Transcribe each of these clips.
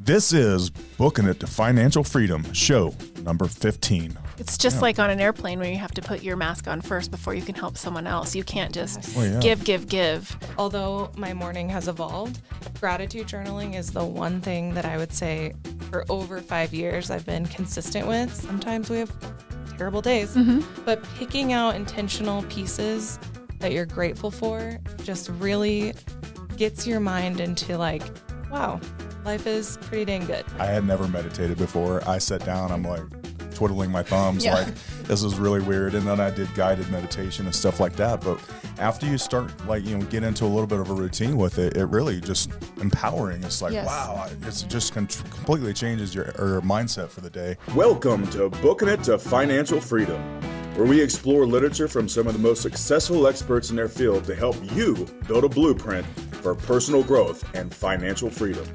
This is Booking It to Financial Freedom, show number 15. It's just like on an airplane where you have to put your mask on first before you can help someone else. You can't just give. Although my morning has evolved, gratitude journaling is the one thing that I would say for over 5 years I've been consistent with. Sometimes we have terrible days, but picking out intentional pieces that you're grateful for just really gets your mind into like, wow, life is pretty dang good. I had never meditated before. I sat down, I'm like twiddling my thumbs, like this is really weird. And then I did guided meditation and stuff like that. But after you start get into a little bit of a routine with it, it really just empowering. It's like, wow, it just completely changes your mindset for the day. Welcome to Booking It to Financial Freedom, where we explore literature from some of the most successful experts in their field to help you build a blueprint for personal growth and financial freedom.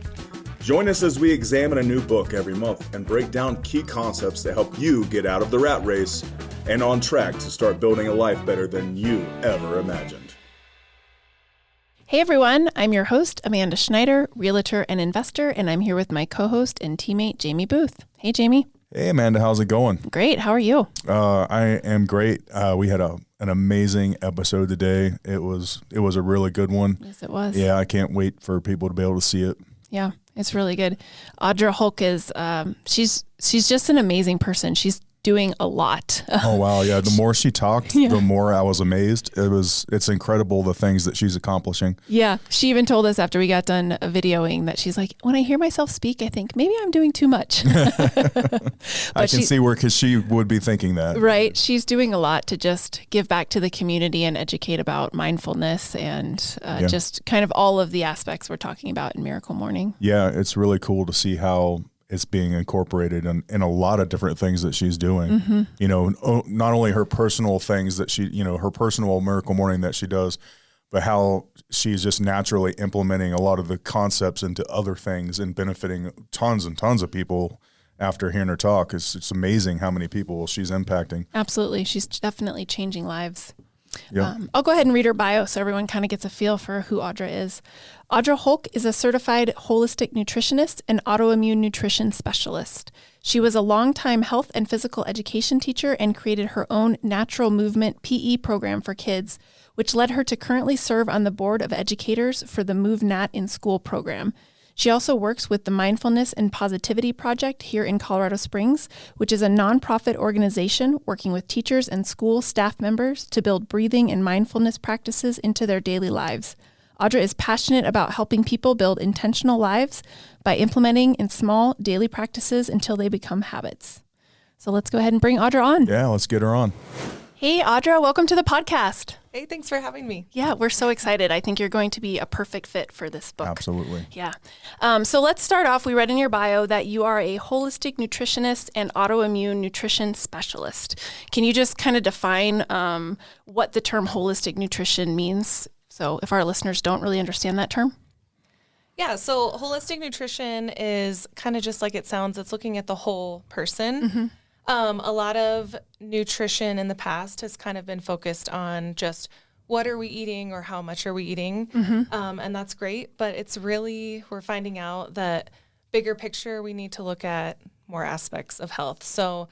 Join us as we examine a new book every month and break down key concepts to help you get out of the rat race and on track to start building a life better than you ever imagined. Hey everyone, I'm your host, Amanda Schneider, realtor and investor, and I'm here with my co-host and teammate, Jamie Booth. Hey, Jamie. Hey, Amanda, how's it going? Great. How are you? I am great. We had an amazing episode today. It was a really good one. Yes, it was. Yeah, I can't wait for people to be able to see it. Yeah, it's really good. Audra Holck is, she's just an amazing person. She's doing a lot. Oh, wow. Yeah. The more she talked, the more I was amazed. It's incredible the things that she's accomplishing. Yeah. She even told us after we got done videoing that she's like, when I hear myself speak, I think maybe I'm doing too much. I can see where, because she would be thinking that. Right. She's doing a lot to just give back to the community and educate about mindfulness and just kind of all of the aspects we're talking about in Miracle Morning. Yeah. It's really cool to see how it's being incorporated in a lot of different things that she's doing. Not only her personal things that her personal Miracle Morning that she does, but how she's just naturally implementing a lot of the concepts into other things and benefiting tons and tons of people after hearing her talk. It's amazing how many people she's impacting. Absolutely. She's definitely changing lives. Yep. I'll go ahead and read her bio so everyone kind of gets a feel for who Audra is. Audra Holck is a certified holistic nutritionist and autoimmune nutrition specialist. She was a longtime health and physical education teacher and created her own natural movement PE program for kids, which led her to currently serve on the board of educators for the MovNat in School program. She also works with the Mindfulness and Positivity Project here in Colorado Springs, which is a nonprofit organization working with teachers and school staff members to build breathing and mindfulness practices into their daily lives. Audra is passionate about helping people build intentional lives by implementing in small daily practices until they become habits. So let's go ahead and bring Audra on. Yeah, let's get her on. Hey, Audra, welcome to the podcast. Hey, thanks for having me. Yeah, we're so excited. I think you're going to be a perfect fit for this book. Absolutely. Yeah. So let's start off. We read in your bio that you are a holistic nutritionist and autoimmune nutrition specialist. Can you just kind of define what the term holistic nutrition means? So if our listeners don't really understand that term. Yeah, so holistic nutrition is kind of just like it sounds. It's looking at the whole person. A lot of nutrition in the past has kind of been focused on just what are we eating or how much are we eating. And that's great, but it's really, we're finding out that bigger picture, we need to look at more aspects of health. So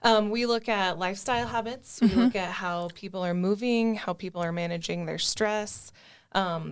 we look at lifestyle habits, we look at how people are moving, how people are managing their stress,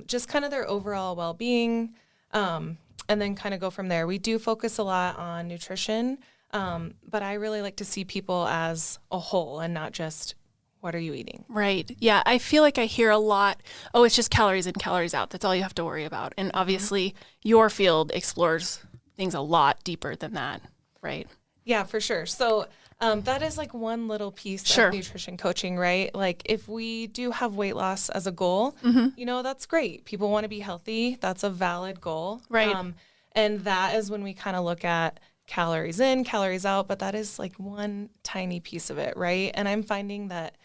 just kind of their overall well-being, and then kind of go from there. We do focus a lot on nutrition. But I really like to see people as a whole and not just what are you eating? Right. Yeah. I feel like I hear a lot, oh, it's just calories in, calories out. That's all you have to worry about. And obviously your field explores things a lot deeper than that, right? Yeah, for sure. So that is like one little piece of nutrition coaching, right? Like if we do have weight loss as a goal, that's great. People want to be healthy. That's a valid goal. Right. And that is when we kind of look at calories in, calories out, but that is like one tiny piece of it, right? And I'm finding that,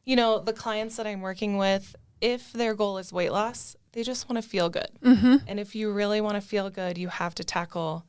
the clients that I'm working with, if their goal is weight loss, they just want to feel good. And if you really want to feel good, you have to tackle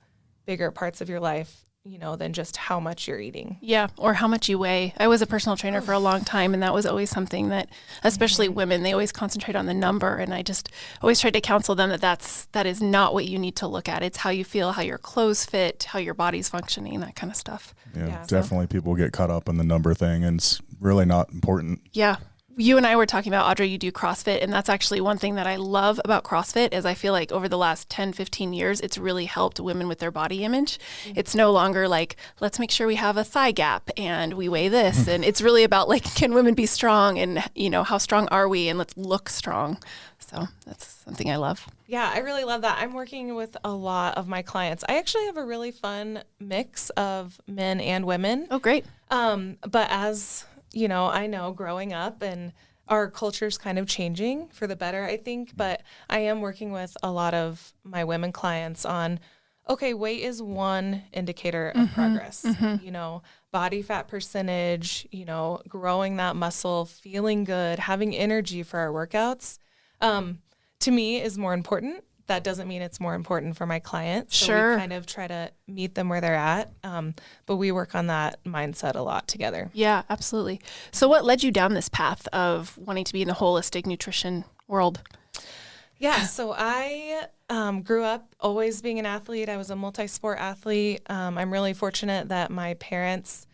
bigger parts of your life than just how much you're eating. Yeah, or how much you weigh. I was a personal trainer for a long time, and that was always something that, especially women, they always concentrate on the number. And I just always tried to counsel them that is not what you need to look at. It's how you feel, how your clothes fit, how your body's functioning, that kind of stuff. Yeah, definitely people get caught up in the number thing, and it's really not important. Yeah. You and I were talking about, Audra, you do CrossFit, and that's actually one thing that I love about CrossFit is I feel like over the last 10, 15 years, it's really helped women with their body image. Mm-hmm. It's no longer like, let's make sure we have a thigh gap and we weigh this. And it's really about like, can women be strong and, how strong are we? And let's look strong. So that's something I love. Yeah, I really love that. I'm working with a lot of my clients. I actually have a really fun mix of men and women. Oh, great. But as I know growing up and our culture's kind of changing for the better, I think, but I am working with a lot of my women clients on, okay, weight is one indicator of progress, body fat percentage, growing that muscle, feeling good, having energy for our workouts, to me is more important. That doesn't mean it's more important for my clients. So sure. We kind of try to meet them where they're at. But we work on that mindset a lot together. Yeah, absolutely. So what led you down this path of wanting to be in the holistic nutrition world? Yeah, so I grew up always being an athlete. I was a multi-sport athlete. I'm really fortunate that my parents,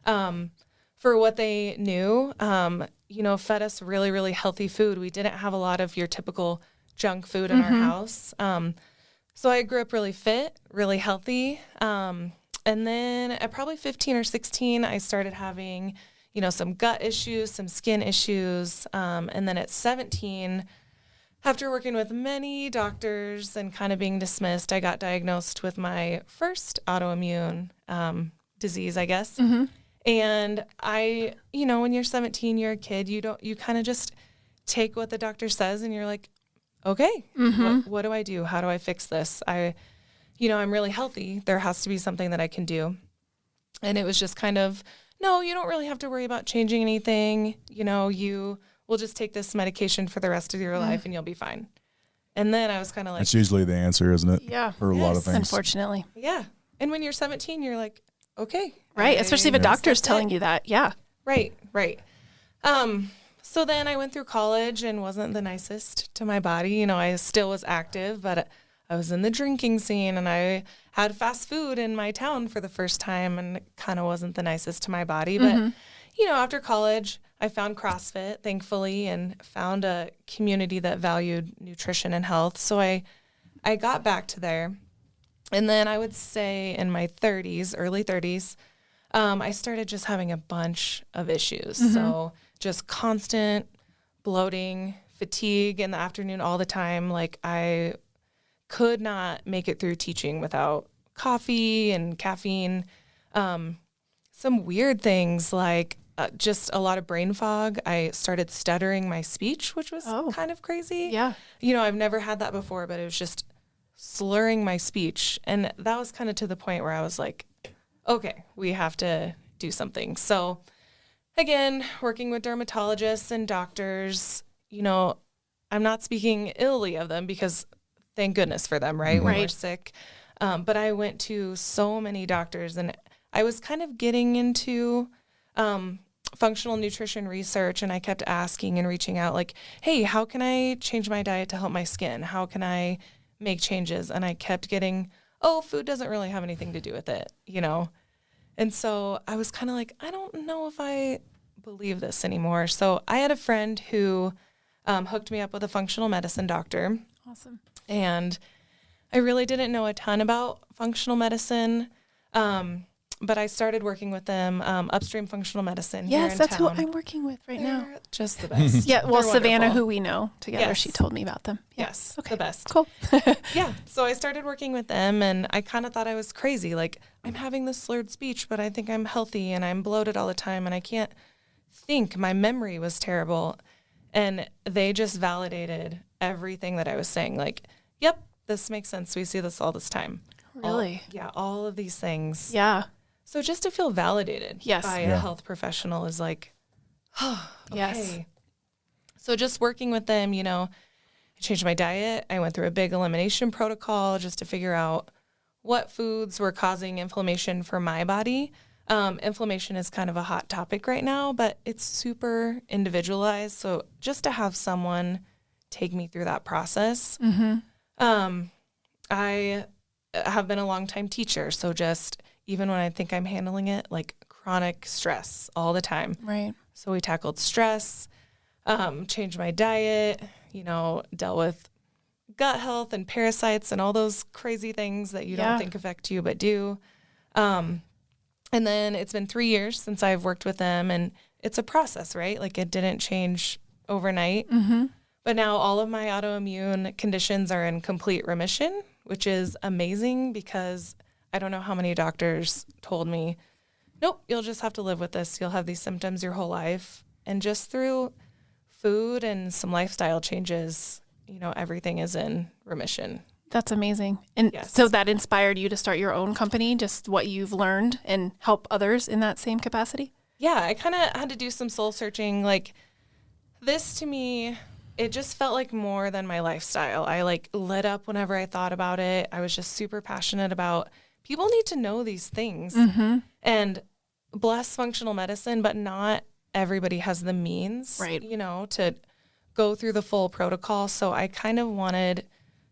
for what they knew, fed us really, really healthy food. We didn't have a lot of your typical junk food in our house. So I grew up really fit, really healthy. And then at probably 15 or 16, I started having, some gut issues, some skin issues. And then at 17, after working with many doctors and kind of being dismissed, I got diagnosed with my first autoimmune disease, I guess. Mm-hmm. And I, when you're 17, you're a kid, you kind of just take what the doctor says and you're like, okay, what do I do? How do I fix this? I'm really healthy. There has to be something that I can do. And it was just kind of, no, you don't really have to worry about changing anything. You will just take this medication for the rest of your life and you'll be fine. And then I was kind of like, that's usually the answer, isn't it? Yeah. For a lot of things. Unfortunately. Yeah. And when you're 17, you're like, okay. Right. Especially if a doctor's telling you that. Yeah. Right. So then I went through college and wasn't the nicest to my body. I still was active, but I was in the drinking scene and I had fast food in my town for the first time and kind of wasn't the nicest to my body. But, after college, I found CrossFit, thankfully, and found a community that valued nutrition and health. So I got back to there. And then I would say in my 30s, early 30s, I started just having a bunch of issues. So just constant bloating, fatigue in the afternoon all the time. Like I could not make it through teaching without coffee and caffeine. Some weird things like just a lot of brain fog. I started stuttering my speech, which was kind of crazy. Yeah. I've never had that before, but it was just slurring my speech. And that was kind of to the point where I was like, okay, we have to do something. So again, working with dermatologists and doctors, I'm not speaking illy of them because thank goodness for them, right? When we're sick. But I went to so many doctors and I was kind of getting into functional nutrition research, and I kept asking and reaching out like, hey, how can I change my diet to help my skin? How can I make changes? And I kept getting, food doesn't really have anything to do with it, And so I was kind of like, I don't know if I believe this anymore. So I had a friend who hooked me up with a functional medicine doctor. Awesome. And I really didn't know a ton about functional medicine, but I started working with them, Upstream Functional Medicine here in town. Yes, that's who I'm working with right now. They're just the best. Yeah, well, They're Savannah, wonderful. who we know together, Yes. she told me about them. Yeah. Yes, Okay. the best. Cool. Yeah, so I started working with them, and I kind of thought I was crazy. Like, I'm having this slurred speech, but I think I'm healthy, and I'm bloated all the time, and I can't think. My memory was terrible. And they just validated everything that I was saying. Like, yep, this makes sense. We see this all this time. Really? All of these things. Yeah. So just to feel validated by a health professional is like, okay. Yes. So just working with them, I changed my diet. I went through a big elimination protocol just to figure out what foods were causing inflammation for my body. Inflammation is kind of a hot topic right now, but it's super individualized. So just to have someone take me through that process. I have been a longtime teacher. So just even when I think I'm handling it, like chronic stress all the time. Right. So we tackled stress, changed my diet, dealt with gut health and parasites and all those crazy things that you don't think affect you, but do. And then it's been 3 years since I've worked with them, and it's a process, right? Like it didn't change overnight. But now all of my autoimmune conditions are in complete remission, which is amazing because I don't know how many doctors told me, nope, you'll just have to live with this. You'll have these symptoms your whole life. And just through food and some lifestyle changes, everything is in remission. That's amazing. And so that inspired you to start your own company, just what you've learned, and help others in that same capacity? Yeah, I kind of had to do some soul searching. Like this to me, it just felt like more than my lifestyle. I lit up whenever I thought about it. I was just super passionate about people need to know these things. And bless functional medicine, but not everybody has the means, right, to go through the full protocol. So I kind of wanted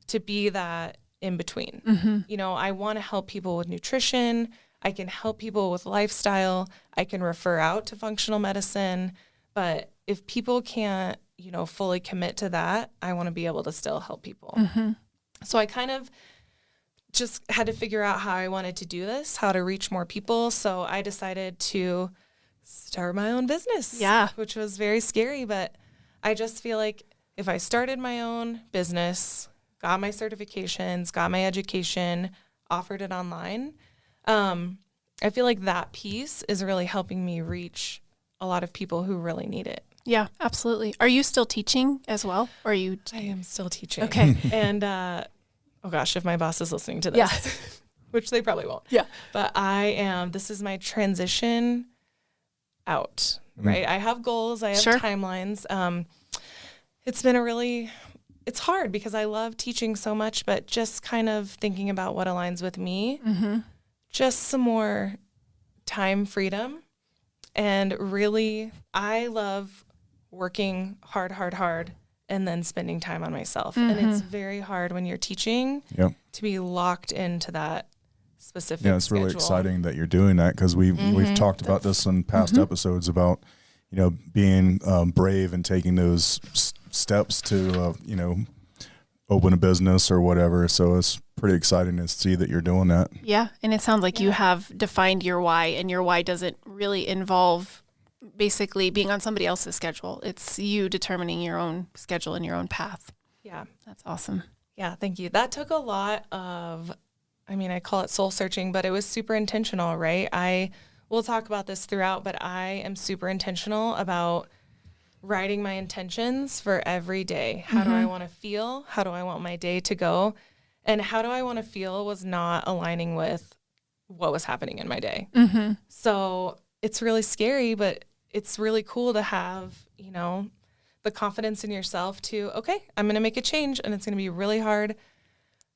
to be that in between. I want to help people with nutrition. I can help people with lifestyle. I can refer out to functional medicine. But if people can't, fully commit to that, I want to be able to still help people. So I kind of just had to figure out how I wanted to do this, how to reach more people. So I decided to start my own business. Yeah. Which was very scary, but I just feel like if I started my own business, got my certifications, got my education, offered it online, I feel like that piece is really helping me reach a lot of people who really need it. Yeah, absolutely. Are you still teaching as well? Or are you? I am still teaching. Okay. And, oh gosh, if my boss is listening to this, which they probably won't. Yeah. But this is my transition out, right? I have goals. I have timelines. It's been it's hard because I love teaching so much, but just kind of thinking about what aligns with me, just some more time freedom. And really, I love working hard, and then spending time on myself. And it's very hard when you're teaching to be locked into that specific schedule. It's really exciting that you're doing that because we've talked about this in past episodes about, being brave and taking those steps to, open a business or whatever. So it's pretty exciting to see that you're doing that. Yeah. And it sounds like you have defined your why, and your why doesn't really involve basically being on somebody else's schedule. It's you determining your own schedule and your own path. Yeah. That's awesome. Yeah. Thank you. That took a lot of, I call it soul searching, but it was super intentional, right? We'll talk about this throughout, but I am super intentional about writing my intentions for every day. How do I want to feel? How do I want my day to go? And how do I want to feel was not aligning with what was happening in my day. So it's really scary, but it's really cool to have, the confidence in yourself to, okay, I'm going to make a change and it's going to be really hard,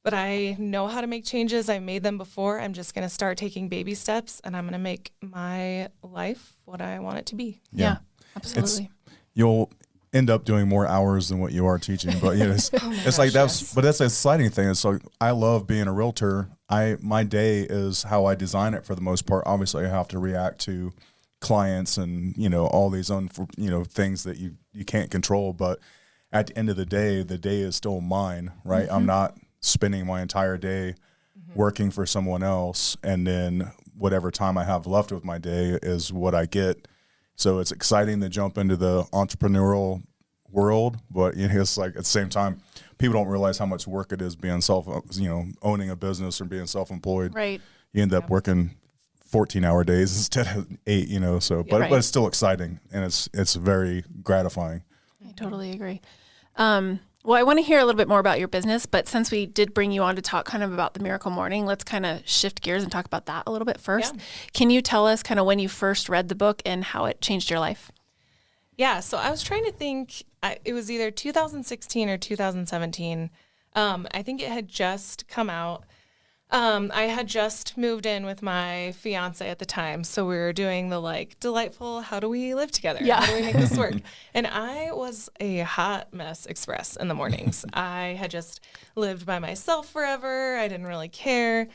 but I know how to make changes. I've made them before. I'm just going to start taking baby steps and I'm going to make my life what I want it to be. Yeah, absolutely. You'll end up doing more hours than what you are teaching, but it's like but that's the exciting thing. It's like, I love being a realtor. My day is how I design it for the most part. Obviously I have to react to clients and, all these, things that you can't control. But at the end of the day is still mine, right? I'm not spending my entire day working for someone else. And then whatever time I have left with my day is what I get. So it's exciting to jump into the entrepreneurial world, but it's like at the same time, people don't realize how much work it is being owning a business or being self-employed. Right. You end up working 14-hour days instead of 8, but it's still exciting and it's very gratifying. I totally agree. Well, I want to hear a little bit more about your business, but since we did bring you on to talk kind of about the Miracle Morning, let's kind of shift gears and talk about that a little bit first. Yeah. Can you tell us kind of when you first read the book and how it changed your life? Yeah, so I was trying to think, it was either 2016 or 2017. I think it had just come out. I had just moved in with my fiance at the time. So we were doing the like delightful, how do we live together? Yeah. How do we make this work? And I was a hot mess express in the mornings. I had just lived by myself forever. I didn't really care.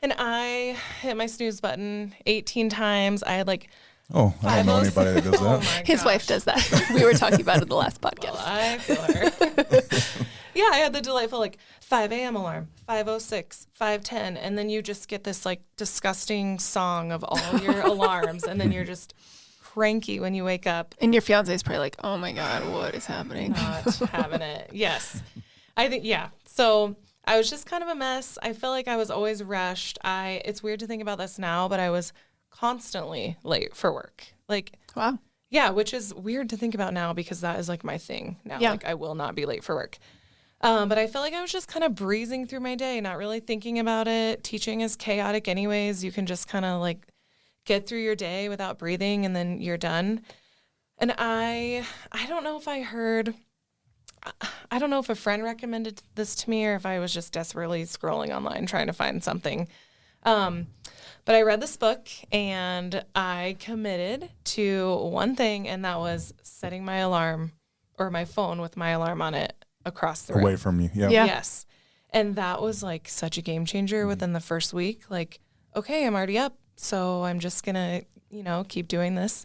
And I hit my snooze button 18 times. I had like, Oh, I don't know anybody that does that. my His gosh. wife does that. We were talking about it in the last podcast. Well, I feel her. Yeah, I had the delightful like 5 a.m. alarm, 5:06, 5:10, and then you just get this like disgusting song of all your alarms, and then you're just cranky when you wake up. And your fiance is probably like, oh my God, what is happening? Not having it. Yes. I think, yeah. So I was just kind of a mess. I feel like I was always rushed. It's weird to think about this now, but I was constantly late for work. Like, Wow. yeah, which is weird to think about now because that is like my thing now. Yeah. Like I will not be late for work. But I feel like I was just kind of breezing through my day, not really thinking about it. Teaching is chaotic anyways. You can just kind of like get through your day without breathing and then you're done. And I don't know if I don't know if a friend recommended this to me or if I was just desperately scrolling online trying to find something. But I read this book and I committed to one thing, and that was setting my alarm or my phone with my alarm on it across the room. Away from you. Yeah. Yeah. Yes. And that was like such a game changer within the first week. Like, okay, I'm already up. So I'm just going to, keep doing this.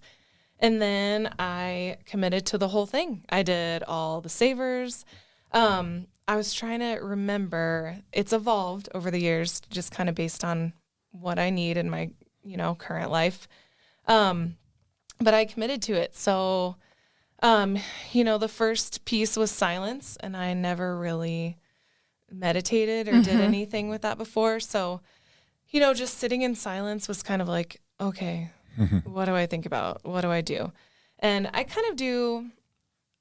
And then I committed to the whole thing. I did all the S.A.V.E.R.S. I was trying to remember. It's evolved over the years, just kind of based on what I need in my, current life. But I committed to it. So, the first piece was silence, and I never really meditated or did anything with that before. So, just sitting in silence was kind of like, okay, what do I think about? What do I do? And I kind of do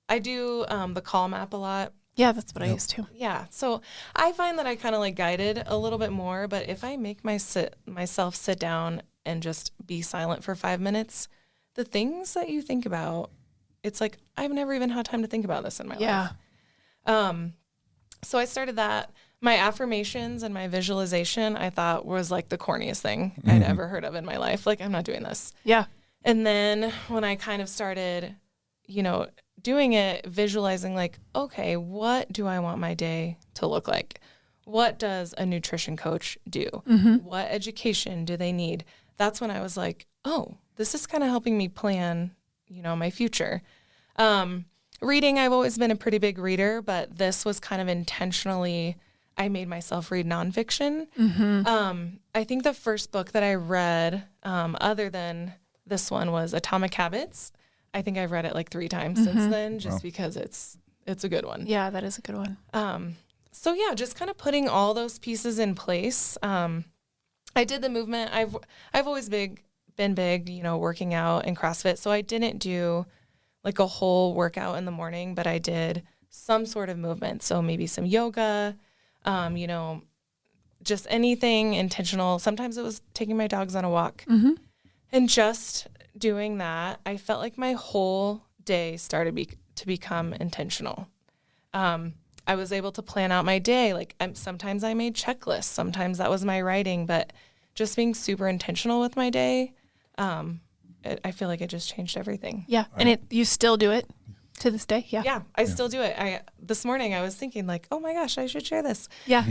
the Calm app a lot. Yeah, that's what I used to. Yeah. So I find that I kind of like guided a little bit more, but if I make myself sit down and just be silent for 5 minutes, the things that you think about, it's like, I've never even had time to think about this in my life. So I started that. My affirmations and my visualization, I thought was like the corniest thing I'd ever heard of in my life. Like, I'm not doing this. Yeah. And then when I kind of started, doing it, visualizing like, okay, what do I want my day to look like? What does a nutrition coach do? What education do they need? That's when I was like, oh, this is kind of helping me plan, my future. Reading, I've always been a pretty big reader, but this was kind of intentionally, I made myself read nonfiction. I think the first book that I read, other than this one, was Atomic Habits. I think I've read it like 3 times since then, just because it's a good one. Yeah, that is a good one. So yeah, just kind of putting all those pieces in place. I did the movement. I've always been big, working out and CrossFit. So I didn't do like a whole workout in the morning, but I did some sort of movement. So maybe some yoga, just anything intentional. Sometimes it was taking my dogs on a walk. And just doing that, I felt like my whole day started to become intentional. I was able to plan out my day. Like sometimes I made checklists. Sometimes that was my writing. But just being super intentional with my day, I feel like it just changed everything. Yeah. And you still do it to this day? Yeah. Yeah, I still do it. This morning I was thinking like, oh my gosh, I should share this. Yeah.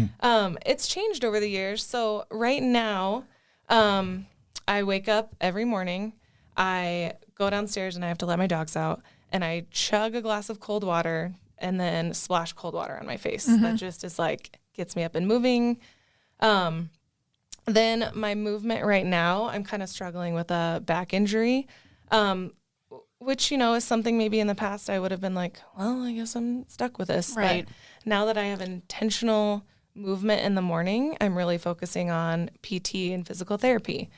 It's changed over the years. So right now, I wake up every morning. I go downstairs and I have to let my dogs out, and I chug a glass of cold water and then splash cold water on my face. That just is like, gets me up and moving. Then my movement right now, I'm kind of struggling with a back injury, which, is something maybe in the past I would have been like, well, I guess I'm stuck with this. Right. But now that I have intentional movement in the morning, I'm really focusing on PT and physical therapy.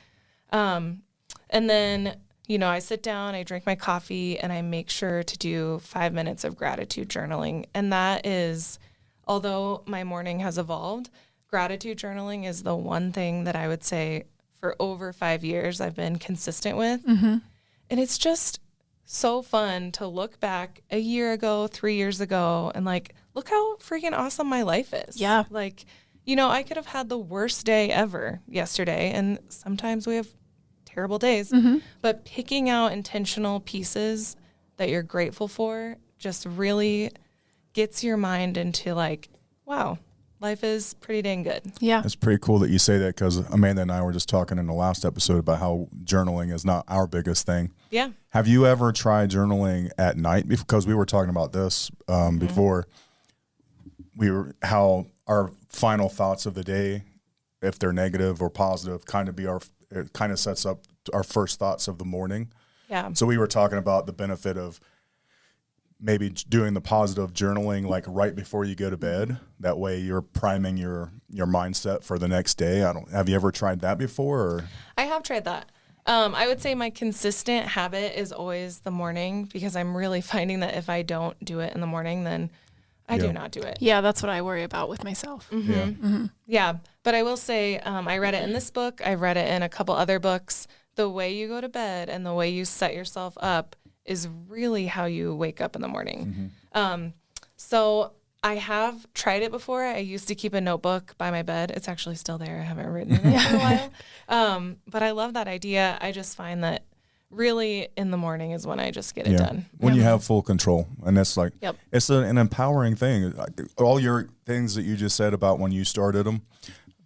And then, I sit down, I drink my coffee, and I make sure to do 5 minutes of gratitude journaling. And that is, although my morning has evolved, gratitude journaling is the one thing that I would say for over 5 years I've been consistent with. And it's just so fun to look back a year ago, 3 years ago, and like, look how freaking awesome my life is. Yeah. Like, I could have had the worst day ever yesterday, and sometimes we have terrible days, but picking out intentional pieces that you're grateful for just really gets your mind into like, wow, life is pretty dang good. Yeah. It's pretty cool that you say that, because Amanda and I were just talking in the last episode about how journaling is not our biggest thing. Yeah. Have you ever tried journaling at night? Because we were talking about this before. How our final thoughts of the day, if they're negative or positive, it kind of sets up our first thoughts of the morning. Yeah. So we were talking about the benefit of maybe doing the positive journaling like right before you go to bed. That way you're priming your mindset for the next day. Have you ever tried that before? Or? I have tried that. I would say my consistent habit is always the morning, because I'm really finding that if I don't do it in the morning, then I do not do it. Yeah, that's what I worry about with myself. Yeah. But I will say, I read it in this book. I've read it in a couple other books. The way you go to bed and the way you set yourself up is really how you wake up in the morning. So I have tried it before. I used to keep a notebook by my bed. It's actually still there. I haven't written in it for a while. But I love that idea. I just find that really in the morning is when I just get it done. When you have full control. And that's like, it's an empowering thing. All your things that you just said about when you started them,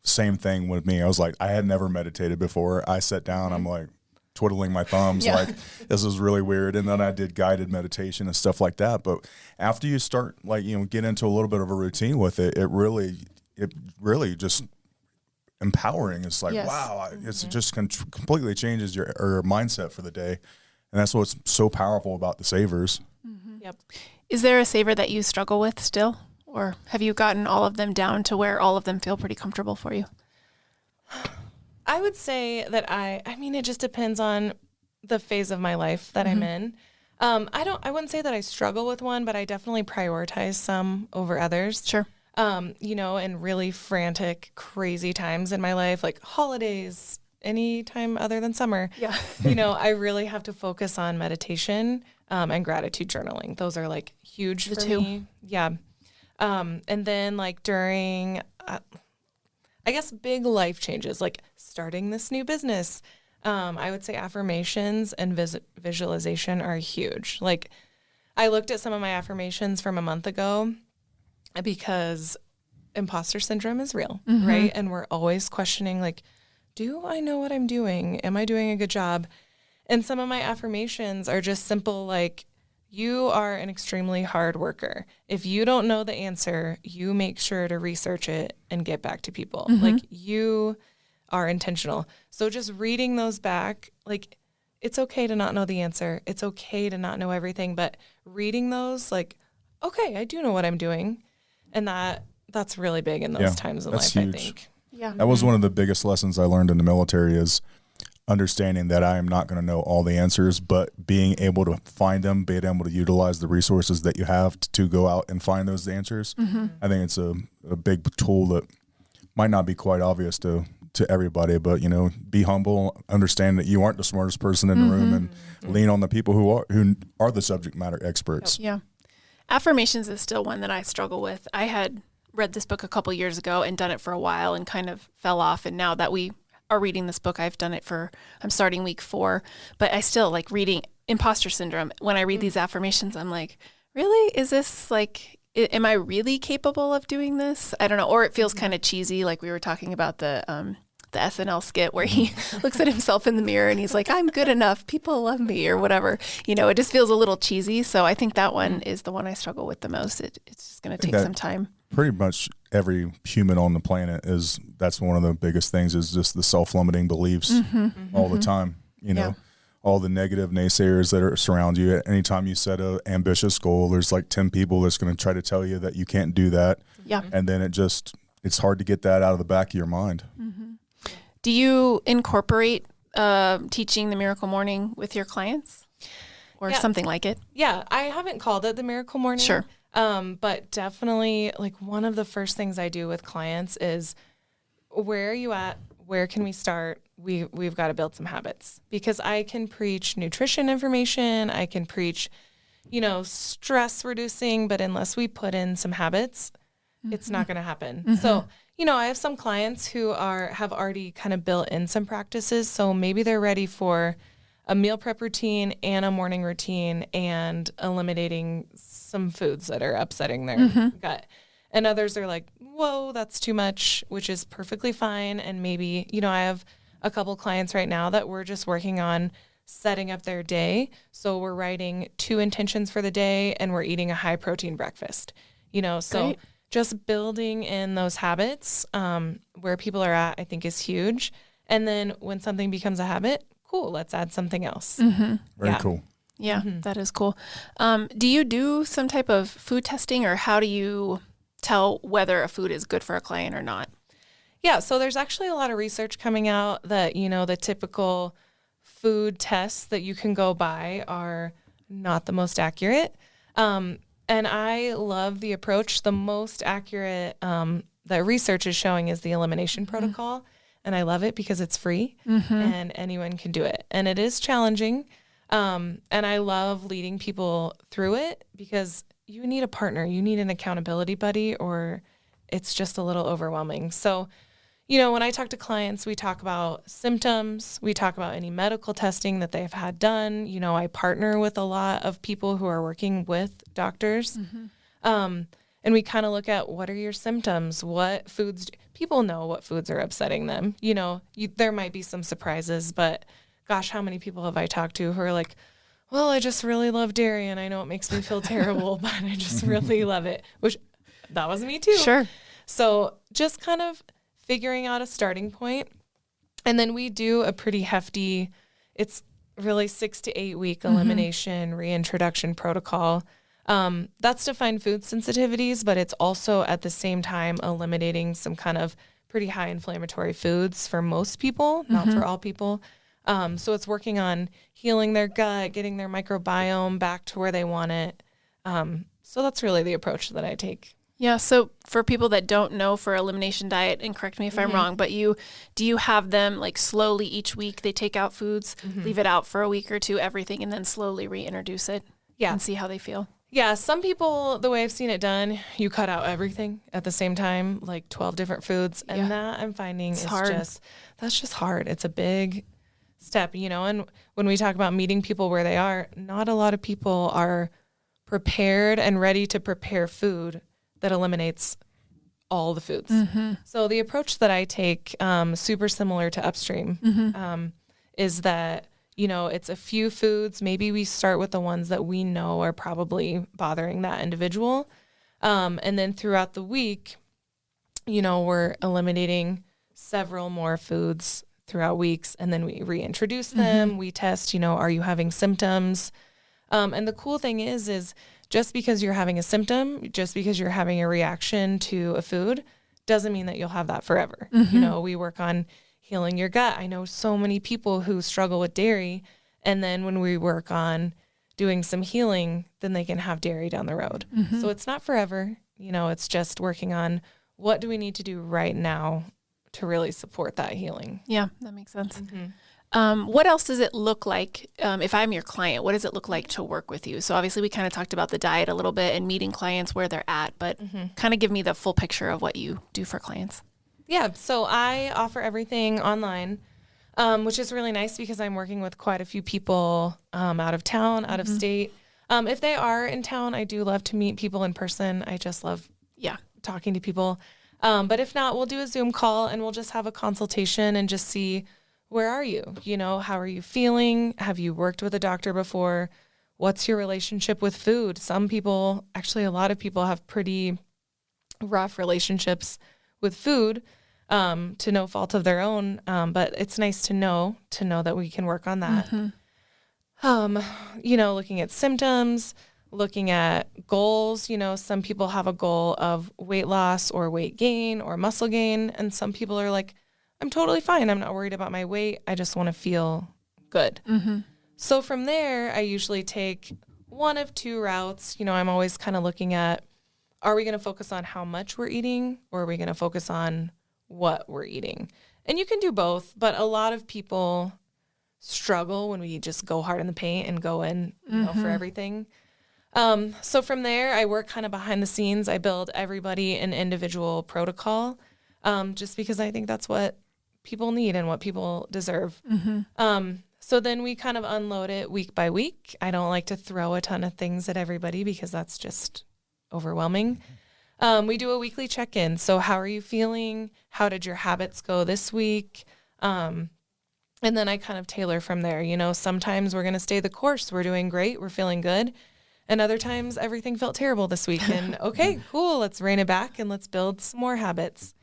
same thing with me. I was like, I had never meditated before. I sat down, I'm like twiddling my thumbs, like this is really weird. And then I did guided meditation and stuff like that. But after you start get into a little bit of a routine with it, it really just empowering. It's like, wow, it just completely changes your mindset for the day. And that's what's so powerful about the S.A.V.E.R.S. Yep. Is there a S.A.V.E.R. that you struggle with still? Or have you gotten all of them down to where all of them feel pretty comfortable for you? I would say that I mean, it just depends on the phase of my life that I'm in. I wouldn't say that I struggle with one, but I definitely prioritize some over others. Sure. In really frantic, crazy times in my life, like holidays, any time other than summer. Yeah. I really have to focus on meditation and gratitude journaling. Those are like huge for me. Yeah. And then like during, I guess, big life changes, like starting this new business, I would say affirmations and visualization are huge. Like I looked at some of my affirmations from a month ago because imposter syndrome is real, right? And we're always questioning, like, do I know what I'm doing? Am I doing a good job? And some of my affirmations are just simple, like, you are an extremely hard worker. If you don't know the answer, you make sure to research it and get back to people. Like, you are intentional. So just reading those back, like, it's okay to not know the answer. It's okay to not know everything, but reading those, like, okay, I do know what I'm doing. And that's really big in those times in life, huge. I think. Yeah. That was one of the biggest lessons I learned in the military, is understanding that I am not going to know all the answers, but being able to find them, being able to utilize the resources that you have to go out and find those answers. I think it's a big tool that might not be quite obvious to everybody, but be humble, understand that you aren't the smartest person in the room, and lean on the people who are the subject matter experts. Yeah. Affirmations is still one that I struggle with. I had read this book a couple years ago and done it for a while and kind of fell off. And now that we are reading this book, I'm starting week 4, but I still like reading imposter syndrome. When I read these affirmations, I'm like, really? Is this like, am I really capable of doing this? I don't know. Or it feels kind of cheesy. Like we were talking about the SNL skit where he looks at himself in the mirror and he's like, I'm good enough. People love me, or whatever. It just feels a little cheesy. So I think that one is the one I struggle with the most. It's just going to take some time. Pretty much every human on the planet that's one of the biggest things, is just the self-limiting beliefs all the time. All the negative naysayers that surround you. Anytime you set an ambitious goal, there's like 10 people that's going to try to tell you that you can't do that. Yeah. And then it's hard to get that out of the back of your mind. Do you incorporate teaching the Miracle Morning with your clients or something like it? Yeah, I haven't called it the Miracle Morning. Sure. But definitely, like, one of the first things I do with clients is, where are you at? Where can we start? We've got to build some habits, because I can preach nutrition information. I can preach, stress reducing, but unless we put in some habits, it's not going to happen. So, I have some clients who have already kind of built in some practices. So maybe they're ready for a meal prep routine and a morning routine and eliminating some foods that are upsetting their gut. And others are like, whoa, that's too much, which is perfectly fine. And maybe, I have a couple clients right now that we're just working on setting up their day. So we're writing 2 intentions for the day and we're eating a high protein breakfast, so Great. just building in those habits where people are at, I think is huge. And then when something becomes a habit, cool, let's add something else. Very cool. Yeah, that is cool. Do you do some type of food testing, or how do you tell whether a food is good for a client or not? Yeah, so there's actually a lot of research coming out that, the typical food tests that you can go by are not the most accurate. And I love the approach. The most accurate that research is showing is the elimination protocol. And I love it because it's free and anyone can do it. And it is challenging. And I love leading people through it because you need a partner. You need an accountability buddy, or it's just a little overwhelming. So, when I talk to clients, we talk about symptoms. We talk about any medical testing that they've had done. I partner with a lot of people who are working with doctors. And we kind of look at, what are your symptoms? What foods, people know what foods are upsetting them. There might be some surprises, but gosh, how many people have I talked to who are like, well, I just really love dairy and I know it makes me feel terrible, but I just really love it, which that was me too. Sure. So just kind of figuring out a starting point. And then we do a pretty hefty, it's really 6 to 8 week elimination reintroduction protocol. That's to find food sensitivities, but it's also at the same time eliminating some kind of pretty high inflammatory foods for most people, not for all people. So it's working on healing their gut, getting their microbiome back to where they want it. So that's really the approach that I take. Yeah. So for people that don't know, for elimination diet, and correct me if I'm wrong, but do you have them like slowly each week they take out foods, leave it out for a week or two, everything, and then slowly reintroduce it and see how they feel? Yeah. Some people, the way I've seen it done, you cut out everything at the same time, like 12 different foods. And that I'm finding is hard. That's just hard. It's a big step, and when we talk about meeting people where they are, not a lot of people are prepared and ready to prepare food that eliminates all the foods. So the approach that I take, super similar to Upstream, is that, it's a few foods. Maybe we start with the ones that we know are probably bothering that individual. And then throughout the week, we're eliminating several more foods throughout weeks, and then we reintroduce them. We test, are you having symptoms? And the cool thing is just because you're having a symptom, just because you're having a reaction to a food, doesn't mean that you'll have that forever. We work on healing your gut. I know so many people who struggle with dairy, and then when we work on doing some healing, then they can have dairy down the road. So it's not forever. It's just working on, what do we need to do right now to really support that healing. Yeah, that makes sense. What else does it look like, if I'm your client, what does it look like to work with you? So obviously we kind of talked about the diet a little bit and meeting clients where they're at, but kind of give me the full picture of what you do for clients. Yeah, so I offer everything online, which is really nice because I'm working with quite a few people out of town, out of state. If they are in town, I do love to meet people in person. I just love talking to people. But if not, we'll do a Zoom call and we'll just have a consultation and just see, where are you? How are you feeling? Have you worked with a doctor before? What's your relationship with food? Some people, actually a lot of people, have pretty rough relationships with food, to no fault of their own. But it's nice to know that we can work on that. Looking at symptoms, looking at goals. Some people have a goal of weight loss or weight gain or muscle gain. And some people are like, I'm totally fine. I'm not worried about my weight. I just want to feel good. So from there, I usually take one of two routes. I'm always kind of looking at, are we going to focus on how much we're eating, or are we going to focus on what we're eating? And you can do both, but a lot of people struggle when we just go hard in the paint and go in for everything. So from there, I work kind of behind the scenes. I build everybody an individual protocol, just because I think that's what people need and what people deserve. So then we kind of unload it week by week. I don't like to throw a ton of things at everybody because that's just overwhelming. We do a weekly check-in. So how are you feeling? How did your habits go this week? And then I kind of tailor from there. You know, sometimes we're going to stay the course. We're doing great. We're feeling good. And other times everything felt terrible this week. And okay, cool. Let's rein it back and let's build some more habits.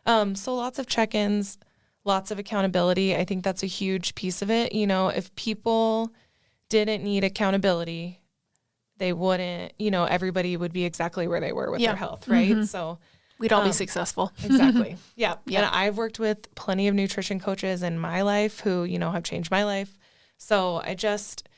So lots of check-ins, lots of accountability. I think that's a huge piece of it. You know, if people didn't need accountability, they wouldn't, you know, everybody would be exactly where they were with their health, right? So we'd all be successful. Exactly. Yeah. And I've worked with plenty of nutrition coaches in my life who, you know, have changed my life. So I just,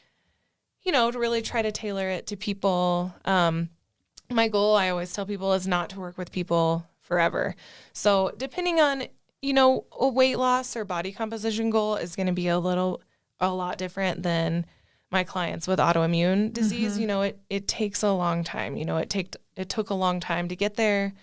you know, to really try to tailor it to people. My goal, I always tell people, is not to work with people forever. So depending on, you know, a weight loss or body composition goal is going to be a lot different than my clients with autoimmune disease. You know, it takes a long time. You know, it took a long time to get there.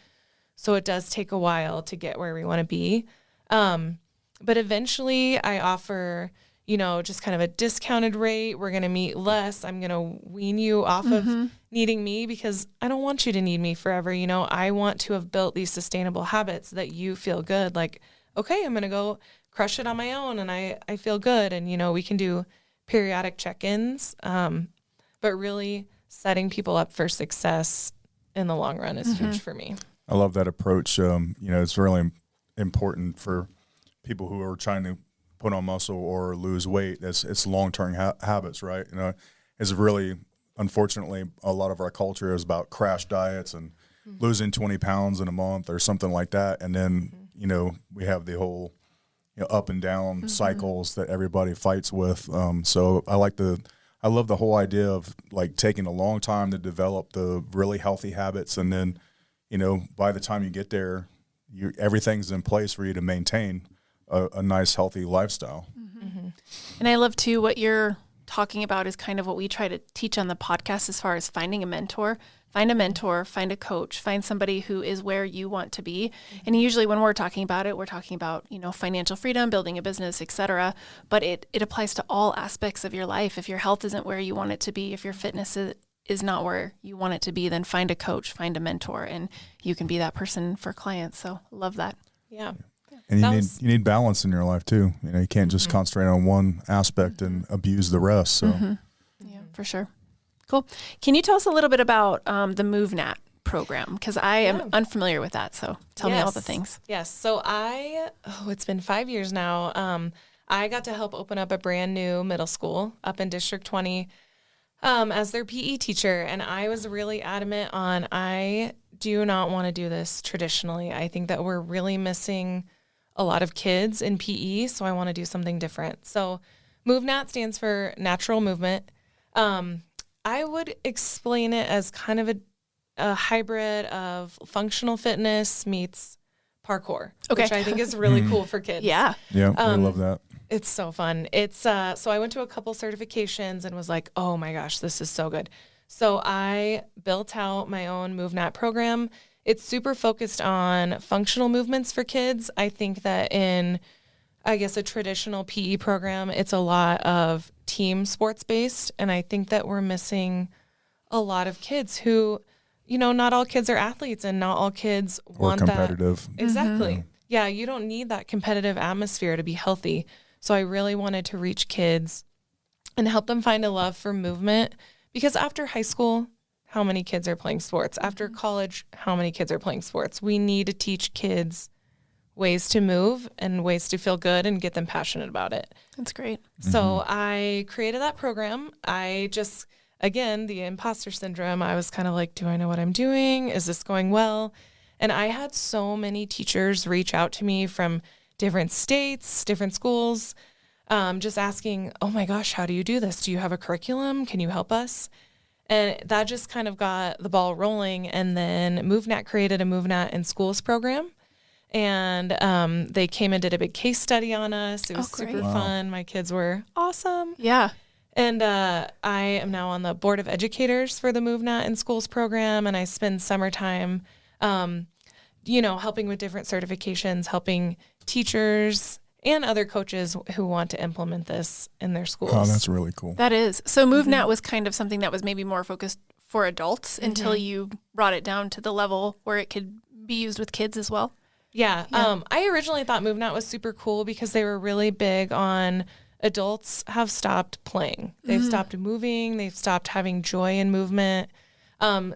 So it does take a while to get where we want to be. But eventually I offer, you know, just kind of a discounted rate. We're going to meet less. I'm going to wean you off of needing me because I don't want you to need me forever. You know, I want to have built these sustainable habits that you feel good. Like, okay, I'm going to go crush it on my own and I feel good. And, you know, we can do periodic check-ins. But really setting people up for success in the long run is huge for me. I love that approach. You know, it's really important for people who are trying to put on muscle or lose weight. It's long-term habits, right? You know, it's really, unfortunately, a lot of our culture is about crash diets and losing 20 pounds in a month or something like that. And then, you know, we have the whole, you know, up and down cycles that everybody fights with. So I love the whole idea of like taking a long time to develop the really healthy habits. And then, you know, by the time you get there, everything's in place for you to maintain a nice, healthy lifestyle. And I love too, what you're talking about is kind of what we try to teach on the podcast as far as finding a mentor. Find a mentor, find a coach, find somebody who is where you want to be. And usually when we're talking about it, we're talking about, you know, financial freedom, building a business, etc. But it applies to all aspects of your life. If your health isn't where you want it to be, if your fitness is not where you want it to be, then find a coach, find a mentor, and you can be that person for clients. So love that. Yeah. And you need balance in your life too. You know, you can't just concentrate on one aspect and abuse the rest. So yeah, for sure. Cool. Can you tell us a little bit about the MovNat program? Because I am unfamiliar with that. So tell me all the things. Yes. So it's been 5 years now. I got to help open up a brand new middle school up in District 20 as their PE teacher. And I was really adamant on, I do not want to do this traditionally. I think that we're really missing a lot of kids in PE. So I want to do something different. So MovNat stands for natural movement. I would explain it as kind of a hybrid of functional fitness meets parkour, which I think is really cool for kids. Yeah. Yeah, I love that. It's so fun. It's so I went to a couple certifications and was like, oh my gosh, this is so good. So I built out my own MovNat program. It's super focused on functional movements for kids. I think that in, I guess, a traditional PE program, it's a lot of team sports based. And I think that we're missing a lot of kids who, you know, not all kids are athletes and not all kids want that. Or competitive. Exactly. Yeah, you don't need that competitive atmosphere to be healthy. So I really wanted to reach kids and help them find a love for movement, because after high school, how many kids are playing sports? After college, how many kids are playing sports? We need to teach kids ways to move and ways to feel good and get them passionate about it. That's great. So I created that program. I just, again, the imposter syndrome, I was kind of like, do I know what I'm doing? Is this going well? And I had so many teachers reach out to me from different states, different schools, just asking, oh my gosh, how do you do this? Do you have a curriculum? Can you help us? And that just kind of got the ball rolling. And then MovNat created a MovNat in Schools program. And they came and did a big case study on us. It was super fun. My kids were awesome. Yeah. And I am now on the board of educators for the MovNat in Schools program, and I spend summertime, helping with different certifications, helping teachers and other coaches who want to implement this in their schools. Oh, that's really cool. That is. So MovNat was kind of something that was maybe more focused for adults until you brought it down to the level where it could be used with kids as well. Yeah. I originally thought MovNat was super cool because they were really big on adults have stopped playing. They've stopped moving. They've stopped having joy in movement.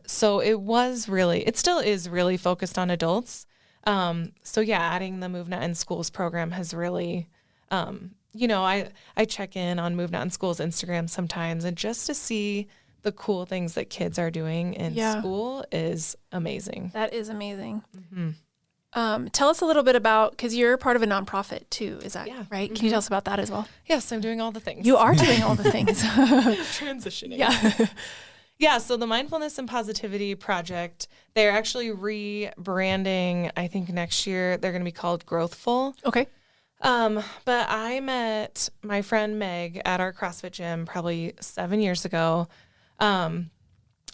So it still is really focused on adults. Adding the MovNat in Schools program has really, I check in on MovNat in Schools Instagram sometimes, and just to see the cool things that kids are doing in school is amazing. That is amazing. Tell us a little bit about, because you're part of a nonprofit too, is that right? Can you tell us about that as well? Yes, I'm doing all the things. You are doing all the things. Transitioning. Yeah. Yeah, so the Mindfulness and Positivity Project, they're actually rebranding, I think next year they're going to be called Growthful. Okay. But I met my friend Meg at our CrossFit gym probably 7 years ago. And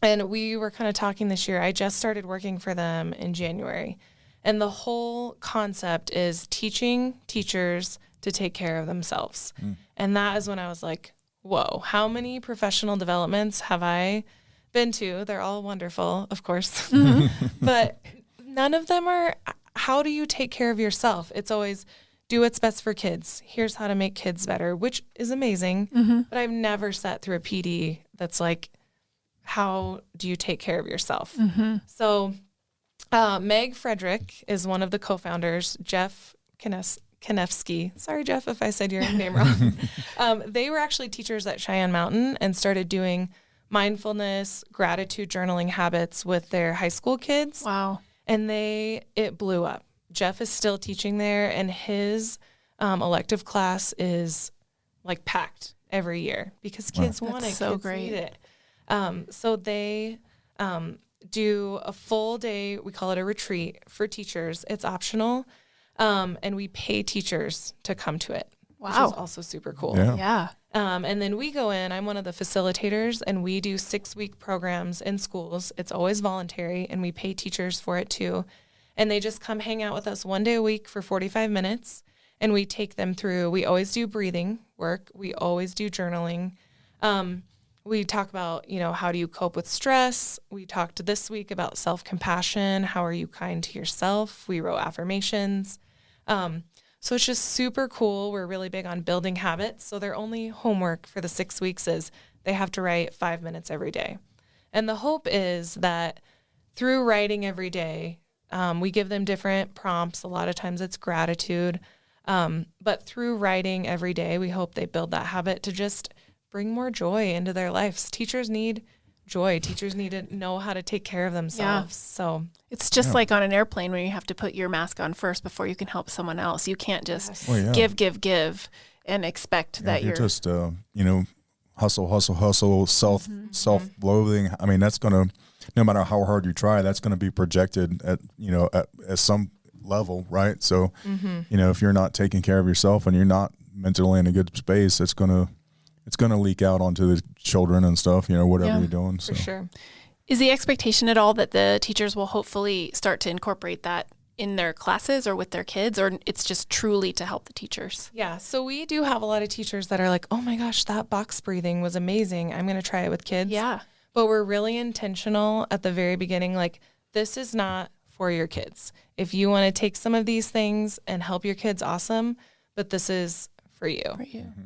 we were kind of talking this year. I just started working for them in January. And the whole concept is teaching teachers to take care of themselves. And that is when I was like, whoa, how many professional developments have I been to? They're all wonderful, of course. But none of them are, how do you take care of yourself? It's always do what's best for kids. Here's how to make kids better, which is amazing. But I've never sat through a PD that's like, how do you take care of yourself? So Meg Frederick is one of the co-founders. Jeff Kanefsky. Sorry, Jeff, if I said your name wrong. They were actually teachers at Cheyenne Mountain and started doing mindfulness, gratitude journaling habits with their high school kids. Wow. And it blew up. Jeff is still teaching there, and his elective class is like packed every year because kids want it. So kids great. need it. So they do a full day, we call it a retreat for teachers. It's optional. And we pay teachers to come to it, which is also super cool. Yeah. And then we go in, I'm one of the facilitators, and we do 6-week programs in schools. It's always voluntary, and we pay teachers for it too. And they just come hang out with us 1 day a week for 45 minutes, and we take them through. We always do breathing work. We always do journaling. We talk about, how do you cope with stress? We talked this week about self-compassion. How are you kind to yourself? We wrote affirmations. So it's just super cool. We're really big on building habits. So their only homework for the 6 weeks is they have to write 5 minutes every day. And the hope is that through writing every day, we give them different prompts. A lot of times it's gratitude. But through writing every day, we hope they build that habit to just bring more joy into their lives. Teachers need joy. Teachers need to know how to take care of themselves. So it's just like on an airplane where you have to put your mask on first before you can help someone else. You can't just give and expect that you're just, hustle, self-loathing. I mean, that's going to, no matter how hard you try, that's going to be projected at some level, right? So, if you're not taking care of yourself and you're not mentally in a good space, it's going to leak out onto the children and stuff, whatever you're doing. So. For sure. Is the expectation at all that the teachers will hopefully start to incorporate that in their classes or with their kids, or it's just truly to help the teachers? Yeah. So we do have a lot of teachers that are like, oh my gosh, that box breathing was amazing. I'm going to try it with kids. Yeah. But we're really intentional at the very beginning. Like, this is not for your kids. If you want to take some of these things and help your kids, awesome. But this is for you.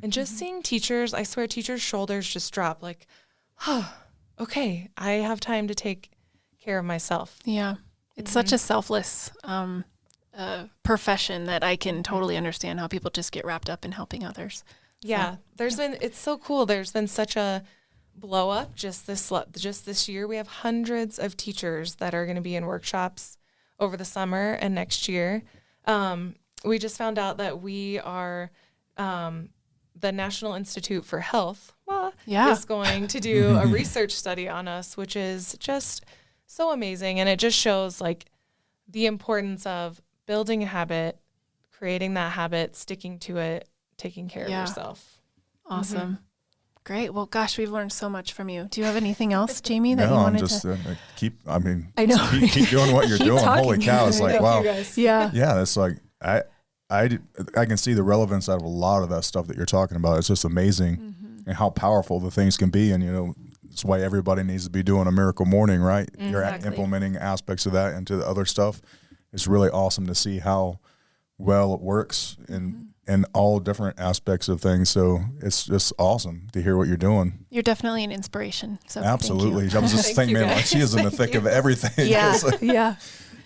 And just seeing teachers, I swear teachers' shoulders just drop like, oh, okay, I have time to take care of myself. Yeah. It's such a selfless profession that I can totally understand how people just get wrapped up in helping others. Yeah. It's so cool. There's been such a blow up just this year. We have hundreds of teachers that are going to be in workshops over the summer and next year. We just found out that we are the National Institute for Health is going to do a research study on us, which is just so amazing. And it just shows like the importance of building a habit, creating that habit, sticking to it, taking care of yourself. Awesome. Great. Well, gosh, we've learned so much from you. Do you have anything else, Jamie, that No, you I'm wanted just to? I mean, I know. keep doing what you're Keep doing. talking. Holy cow! It's like, wow. Yeah. Yeah, it's like I can see the relevance out of a lot of that stuff that you're talking about. It's just amazing and how powerful the things can be. And, you know, that's why everybody needs to be doing a miracle morning, right? You're implementing aspects of that into the other stuff. It's really awesome to see how well it works in all different aspects of things. So it's just awesome to hear what you're doing. You're definitely an inspiration. So Absolutely. I was just thinking, man, like she is in the thick of everything. Yeah. Yeah.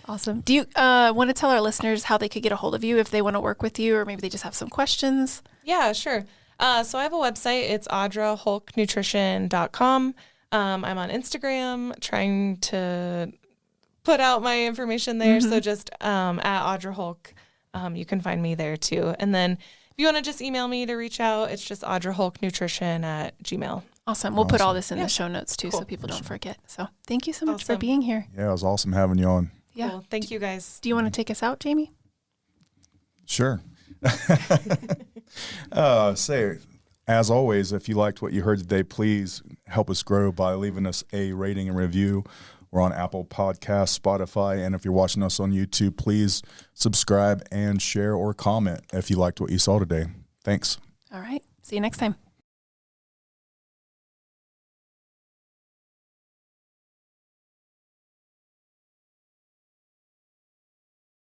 Awesome. Do you want to tell our listeners how they could get a hold of you if they want to work with you, or maybe they just have some questions? Yeah, sure. So I have a website. It's audraholcknutrition.com. I'm on Instagram trying to put out my information there. So just at Audra Holck, you can find me there too. And then if you want to just email me to reach out, it's just audraholcknutrition@gmail.com. Awesome. We'll put all this in the show notes too, so people don't forget. So thank you so much for being here. Yeah, it was awesome having you on. Yeah. Cool. Thank you guys. Do you want to take us out, Jamie? Sure. Say, as always, if you liked what you heard today, please help us grow by leaving us a rating and review. We're on Apple Podcasts, Spotify, and if you're watching us on YouTube, please subscribe and share or comment if you liked what you saw today. Thanks. All right. See you next time.